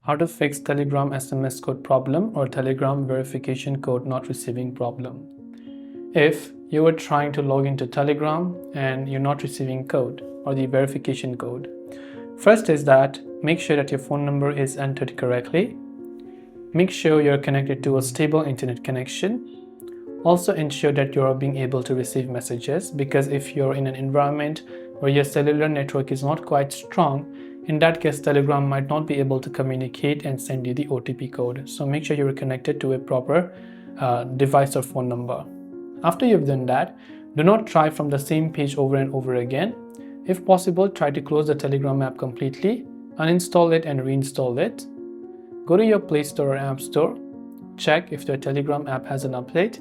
how to fix Telegram SMS code problem or Telegram verification code not receiving problem. If you were trying to log into Telegram and you're not receiving code or the verification code, first is that make sure that your phone number is entered correctly. Make sure you're connected to a stable internet connection. Also ensure that you're being able to receive messages, because if you're in an environment where your cellular network is not quite strong, in that case Telegram might not be able to communicate and send you the OTP code. So make sure you're connected to a proper device or phone number. After you've done that, do not try from the same page over and over again. If possible, try to close the Telegram app completely, uninstall it and reinstall it. Go to your Play Store or App Store, check if the Telegram app has an update.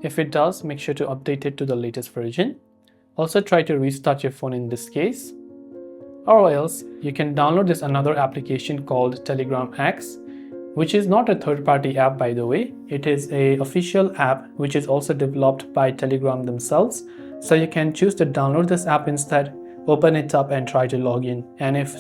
If it does, make sure to update it to the latest version. Also try to restart your phone in this case. Or else, you can download this another application called Telegram X, which is not a third-party app, by the way. It is an official app which is also developed by Telegram themselves. So you can choose to download this app instead, open it up and try to log in. And if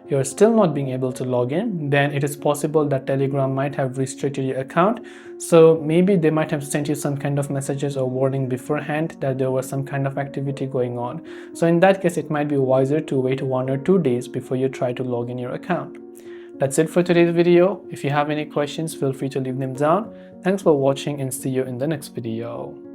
you're still not being able to log in, then it is possible that Telegram might have restricted your account. So maybe they might have sent you some kind of messages or warning beforehand that there was some kind of activity going on. So in that case, it might be wiser to wait 1 or 2 days before you try to log in your account. That's it for today's video. If you have any questions, feel free to leave them down. Thanks for watching and see you in the next video.